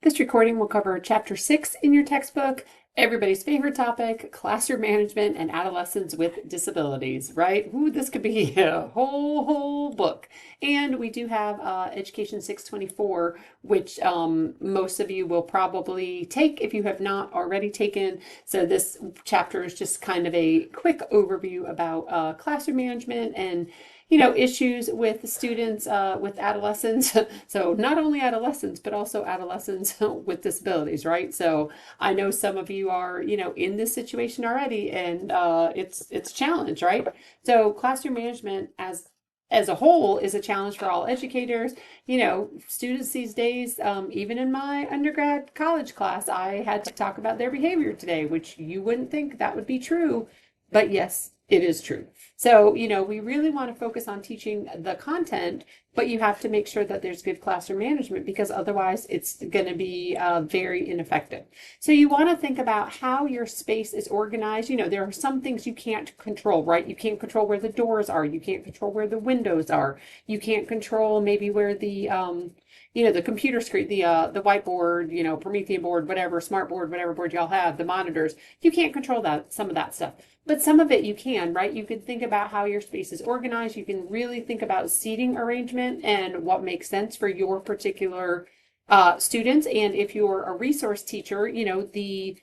This recording will cover Chapter 6 in your textbook, everybody's favorite topic, classroom management and adolescents with disabilities, right? Ooh, this could be a whole book. And we do have Education 624, which most of you will probably take if you have not already taken. So this chapter is just kind of a quick overview about classroom management and issues with students with adolescents. So not only adolescents, but also adolescents with disabilities, right? So I know some of you are, in this situation already, and it's a challenge, right? So classroom management as a whole is a challenge for all educators. Students these days, even in my undergrad college class, I had to talk about their behavior today, which you wouldn't think that would be true, but yes, it is true. So, we really want to focus on teaching the content, but you have to make sure that there's good classroom management because otherwise it's going to be very ineffective. So you want to think about how your space is organized. There are some things you can't control, right? You can't control where the doors are. You can't control where the windows are. You can't control maybe where the computer screen, the whiteboard, Promethean board, whatever, smart board, whatever board y'all have, the monitors. You can't control that, some of that stuff. But some of it you can, right? You can think about how your space is organized. You can really think about seating arrangement and what makes sense for your particular students. And if you're a resource teacher, the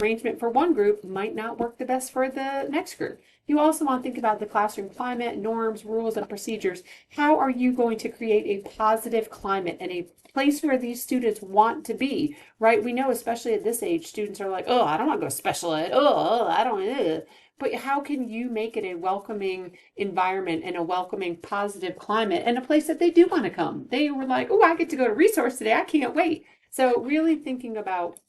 arrangement for one group might not work the best for the next group. You also want to think about the classroom climate, norms, rules, and procedures. How are you going to create a positive climate and a place where these students want to be, right? We know, especially at this age, students are like, oh, I don't want to go special ed. Oh, I don't. But how can you make it a welcoming environment and a welcoming, positive climate and a place that they do want to come? They were like, oh, I get to go to resource today. I can't wait. So really thinking about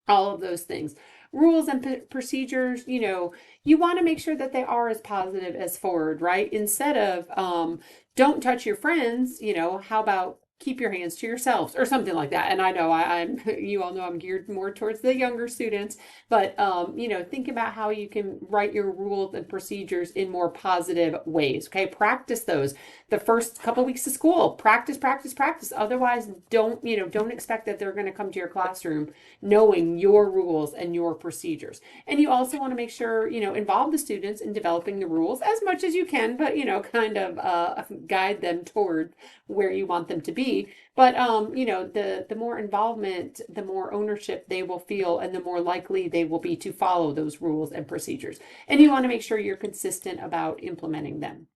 all of those things. Rules and procedures, you want to make sure that they are as positive as forward, right? Instead of don't touch your friends, how about keep your hands to yourselves or something like that. And I know I'm you all know I'm geared more towards the younger students, but think about how you can write your rules and procedures in more positive ways. Okay, practice those the first couple weeks of school. Practice, practice, practice. Otherwise, don't expect that they're going to come to your classroom knowing your rules and your procedures. And you also want to make sure, involve the students in developing the rules as much as you can, but, kind of guide them toward where you want them to be. But, the more involvement, the more ownership they will feel and the more likely they will be to follow those rules and procedures. And you want to make sure you're consistent about implementing them.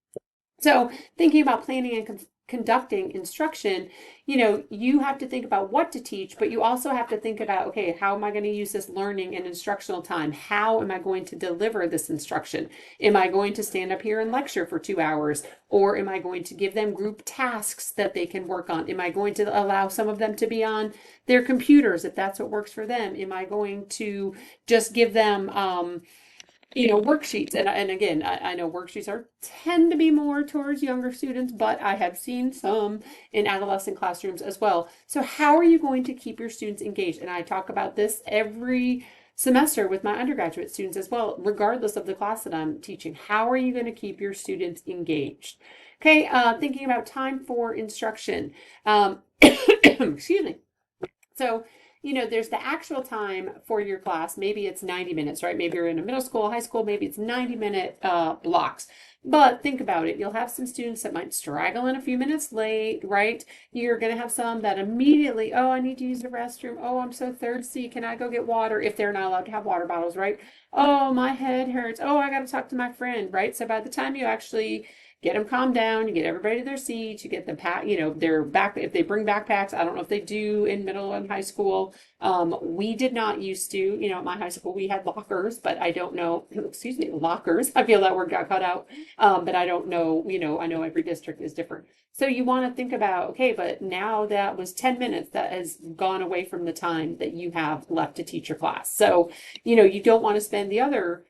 So thinking about planning and conducting instruction, you have to think about what to teach, but you also have to think about, okay, how am I going to use this learning and instructional time? How am I going to deliver this instruction? Am I going to stand up here and lecture for 2 hours? Or am I going to give them group tasks that they can work on? Am I going to allow some of them to be on their computers if that's what works for them? Am I going to just give them worksheets? And again, I know worksheets tend to be more towards younger students, but I have seen some in adolescent classrooms as well. So how are you going to keep your students engaged? And I talk about this every semester with my undergraduate students as well, regardless of the class that I'm teaching. How are you going to keep your students engaged? Okay, thinking about time for instruction. Excuse me. So, there's the actual time for your class. Maybe it's 90 minutes, right? Maybe you're in a middle school, high school, maybe it's 90-minute blocks. But think about it. You'll have some students that might straggle in a few minutes late, right? You're going to have some that immediately, oh, I need to use the restroom. Oh, I'm so thirsty. Can I go get water? If they're not allowed to have water bottles, right? Oh, my head hurts. Oh, I got to talk to my friend, right? So by the time you actually get them calmed down, you get everybody to their seats, you get them their back, if they bring backpacks. I don't know if they do in middle and high school. We did not used to, at my high school, we had lockers, but I don't know, excuse me, lockers. I feel that word got cut out. But I don't know, I know every district is different. So you want to think about, okay, but now that was 10 minutes that has gone away from the time that you have left to teach your class. So, you don't want to spend the other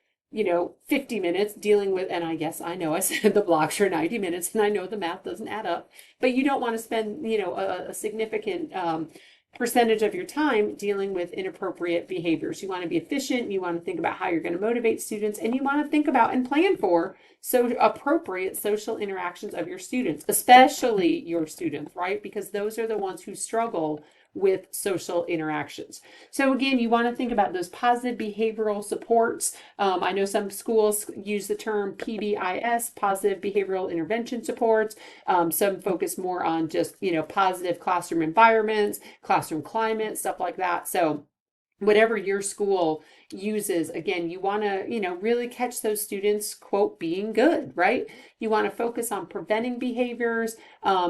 50 minutes dealing with, and I know I said the blocks are 90 minutes and I know the math doesn't add up, but you don't want to spend, a significant percentage of your time dealing with inappropriate behaviors. You want to be efficient. You want to think about how you're going to motivate students, and you want to think about and plan for so appropriate social interactions of your students, especially your students, right? Because those are the ones who struggle with social interactions. So again, you want to think about those positive behavioral supports. I know some schools use the term PBIS, positive behavioral intervention supports. Some focus more on just, positive classroom environments, classroom climate, stuff like that. So whatever your school uses, again, you want to, really catch those students, quote, being good, right? You want to focus on preventing behaviors.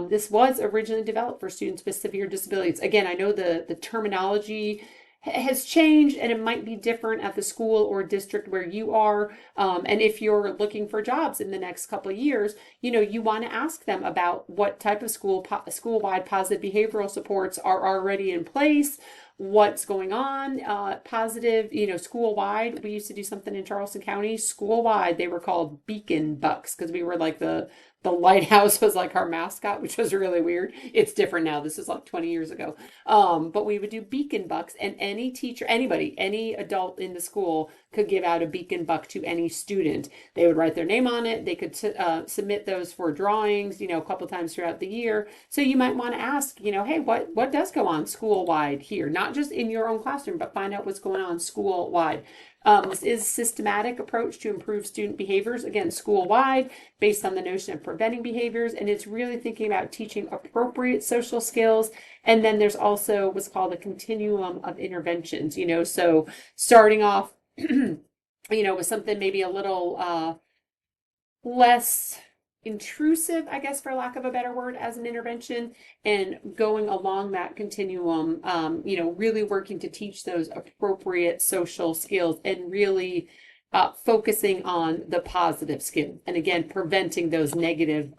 This was originally developed for students with severe disabilities. Again, I know the terminology has changed and it might be different at the school or district where you are. And if you're looking for jobs in the next couple of years, you want to ask them about what type of school-wide positive behavioral supports are already in place, what's going on, positive, school-wide. We used to do something in Charleston County, school-wide. They were called Beacon Bucks because we were like the lighthouse was like our mascot, which was really weird. It's different now. This is like 20 years ago. But we would do Beacon Bucks, and any teacher, anybody, any adult in the school could give out a Beacon Buck to any student. They would write their name on it. They could submit those for drawings, a couple times throughout the year. So you might want to ask, hey, what does go on school-wide here? Not just in your own classroom, but find out what's going on school-wide. This is a systematic approach to improve student behaviors, again, school-wide, based on the notion of preventing behaviors, and it's really thinking about teaching appropriate social skills. And then there's also what's called a continuum of interventions, so starting off, with something maybe a little less intrusive, I guess, for lack of a better word, as an intervention, and going along that continuum, really working to teach those appropriate social skills and really focusing on the positive skill. And again, preventing those negative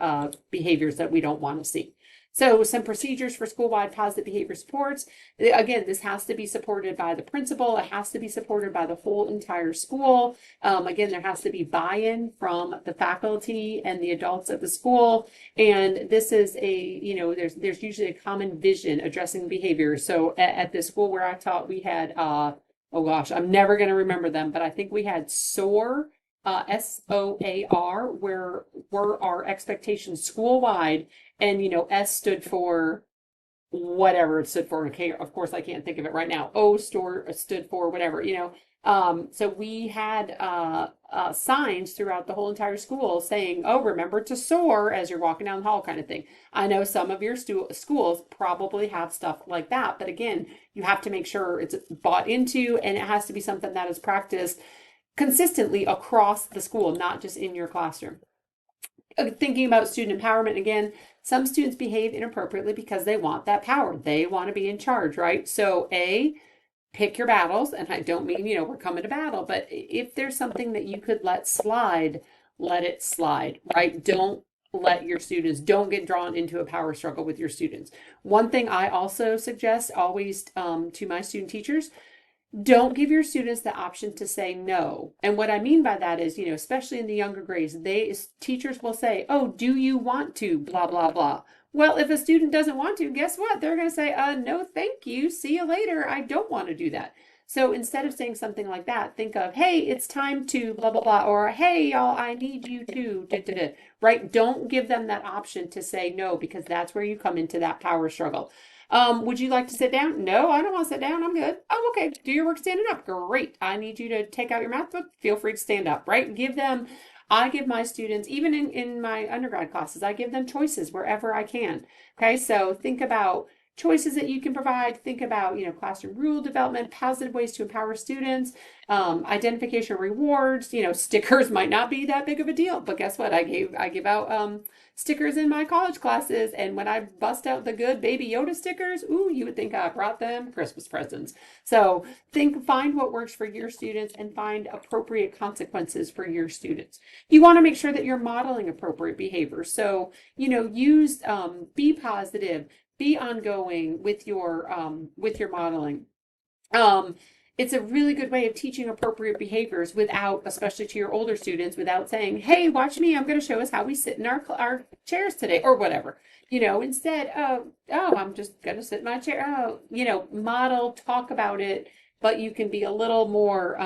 behaviors that we don't want to see. So some procedures for school-wide positive behavior supports. Again, this has to be supported by the principal. It has to be supported by the whole entire school. Again, there has to be buy-in from the faculty and the adults at the school. And this is there's usually a common vision addressing behavior. So at the school where I taught, we had, oh gosh, I'm never going to remember them, but I think we had SOAR, SOAR, where were our expectations school-wide. And, S stood for whatever it stood for. Okay, of course, I can't think of it right now. O stood for whatever, So we had signs throughout the whole entire school saying, oh, remember to soar as you're walking down the hall kind of thing. I know some of your schools probably have stuff like that. But again, you have to make sure it's bought into, and it has to be something that is practiced consistently across the school, not just in your classroom. Thinking about student empowerment again, some students behave inappropriately because they want that power. They want to be in charge, right? So pick your battles. And I don't mean, we're coming to battle, but if there's something that you could let slide, let it slide, right? Don't get drawn into a power struggle with your students. One thing I also suggest always to my student teachers, don't give your students the option to say no. And what I mean by that is, especially in the younger grades, teachers will say, oh, do you want to, blah, blah, blah. Well, if a student doesn't want to, guess what? They're going to say, no, thank you. See you later. I don't want to do that. So instead of saying something like that, think of, hey, it's time to blah, blah, blah, or hey, y'all, I need you to, da, da, da, right? Don't give them that option to say no, because that's where you come into that power struggle. Would you like to sit down? No, I don't want to sit down. I'm good. Oh, okay. Do your work standing up. Great. I need you to take out your math book. Feel free to stand up, right? I give my students, even in my undergrad classes, I give them choices wherever I can. Okay. So think about choices that you can provide. Think about, classroom rule development, positive ways to empower students, identification rewards. Stickers might not be that big of a deal, but guess what? I give out stickers in my college classes, and when I bust out the good Baby Yoda stickers, ooh, you would think I brought them Christmas presents. So find what works for your students and find appropriate consequences for your students. You want to make sure that you're modeling appropriate behavior. So, be positive, be ongoing with your modeling. It's a really good way of teaching appropriate behaviors without, especially to your older students, without saying, hey, watch me, I'm going to show us how we sit in our chairs today, or whatever. Instead, I'm just going to sit in my chair. Model, talk about it, but you can be a little more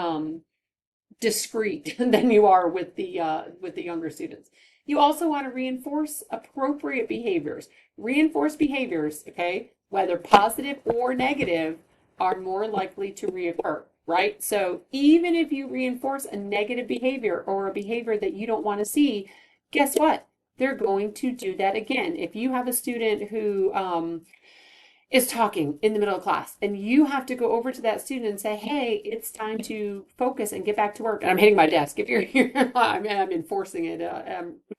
discreet than you are with the younger students. You also want to reinforce appropriate behaviors. Reinforce behaviors, okay? whether positive or negative, are more likely to reoccur, right? So even if you reinforce a negative behavior or a behavior that you don't want to see, guess what? They're going to do that again. If you have a student who is talking in the middle of class and you have to go over to that student and say, hey, it's time to focus and get back to work. And I'm hitting my desk. If you're here, I'm enforcing it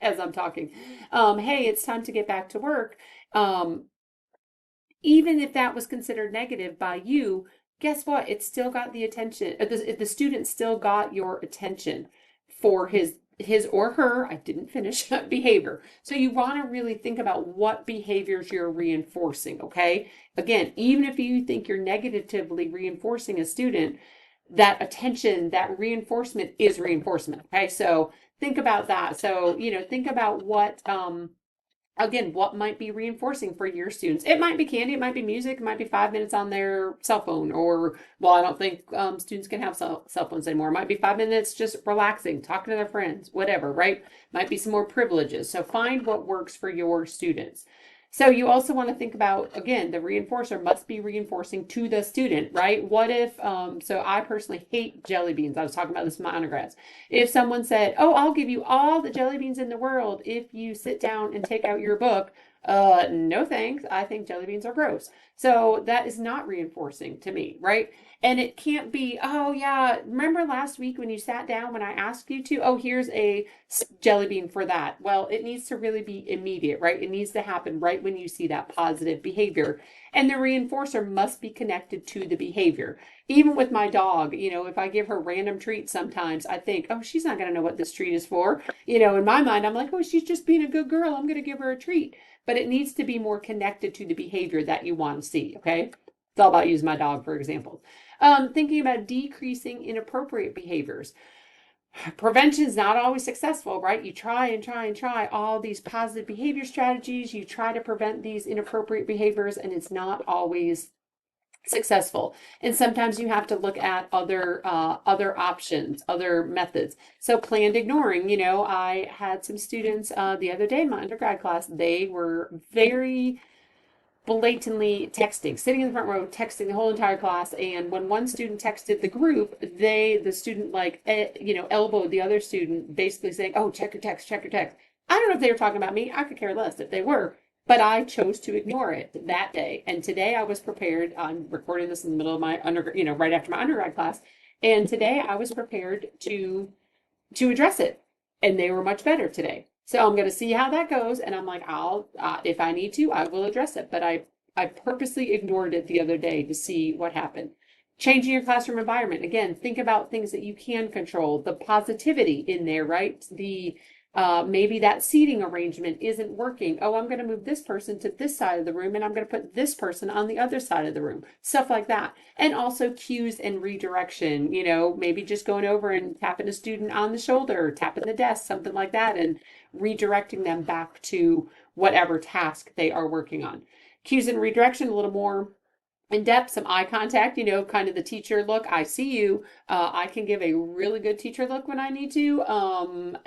as I'm talking. Hey, it's time to get back to work. Um, Even if that was considered negative by you, guess what? It still got the attention. The student still got your attention for his or her, I didn't finish, behavior. So you want to really think about what behaviors you're reinforcing, okay? Again, even if you think you're negatively reinforcing a student, that attention, that reinforcement is reinforcement, okay? So think about that. So, think about what again, what might be reinforcing for your students? It might be candy, it might be music, it might be 5 minutes on their cell phone, or, well, I don't think students can have cell phones anymore. It might be 5 minutes just relaxing, talking to their friends, whatever, right? Might be some more privileges. So find what works for your students. So you also want to think about, again, the reinforcer must be reinforcing to the student, right? What if, so I personally hate jelly beans. I was talking about this in my undergrads. If someone said, oh, I'll give you all the jelly beans in the world if you sit down and take out your book, no thanks. I think jelly beans are gross. So that is not reinforcing to me, right? And it can't be, oh yeah, remember last week when you sat down when I asked you to, oh, here's a jelly bean for that. Well, it needs to really be immediate, right? It needs to happen right when you see that positive behavior. And the reinforcer must be connected to the behavior. Even with my dog, if I give her random treats sometimes, I think, oh, she's not going to know what this treat is for. In my mind, I'm like, oh, she's just being a good girl. I'm going to give her a treat. But it needs to be more connected to the behavior that you want to see, okay? It's all about using my dog for example. Thinking about decreasing inappropriate behaviors. Prevention is not always successful, right? You try and try and try all these positive behavior strategies. You try to prevent these inappropriate behaviors, and it's not always successful. And sometimes you have to look at other options, other methods. So planned ignoring. I had some students the other day in my undergrad class. They were very blatantly texting, sitting in the front row, texting the whole entire class. And when one student texted the group, the student elbowed the other student, basically saying, "Oh, check your text, check your text." I don't know if they were talking about me. I could care less if they were, but I chose to ignore it that day. And today I was prepared. I'm recording this in the middle of my right after my undergrad class. And today I was prepared to address it, and they were much better today. So I'm going to see how that goes, and I'm like, I'll if I need to, I will address it. But I purposely ignored it the other day to see what happened. Changing your classroom environment. Again, think about things that you can control. The positivity in there, right? The maybe that seating arrangement isn't working. Oh, I'm going to move this person to this side of the room and I'm going to put this person on the other side of the room. Stuff like that. And also cues and redirection, maybe just going over and tapping a student on the shoulder, tapping the desk, something like that, and redirecting them back to whatever task they are working on. Cues and redirection, a little more in depth, some eye contact, kind of the teacher look. I see you. I can give a really good teacher look when I need to.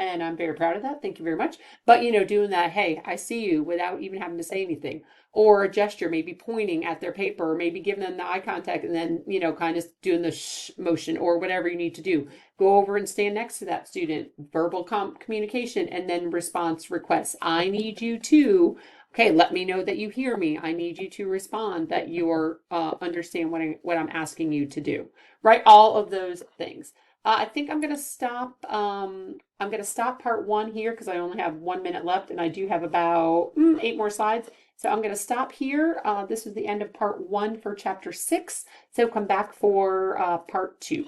And I'm very proud of that. Thank you very much. But, doing that, hey, I see you without even having to say anything. Or a gesture, maybe pointing at their paper, or maybe giving them the eye contact and then, kind of doing the shh motion or whatever you need to do. Go over and stand next to that student, verbal communication, and then response requests. I need you to. Okay, let me know that you hear me. I need you to respond that you understand what I'm asking you to do. Right? All of those things. I think I'm going to stop. I'm going to stop part one here because I only have 1 minute left, and I do have about 8 more slides. So I'm going to stop here. This is the end of part one for chapter 6. So come back for part 2.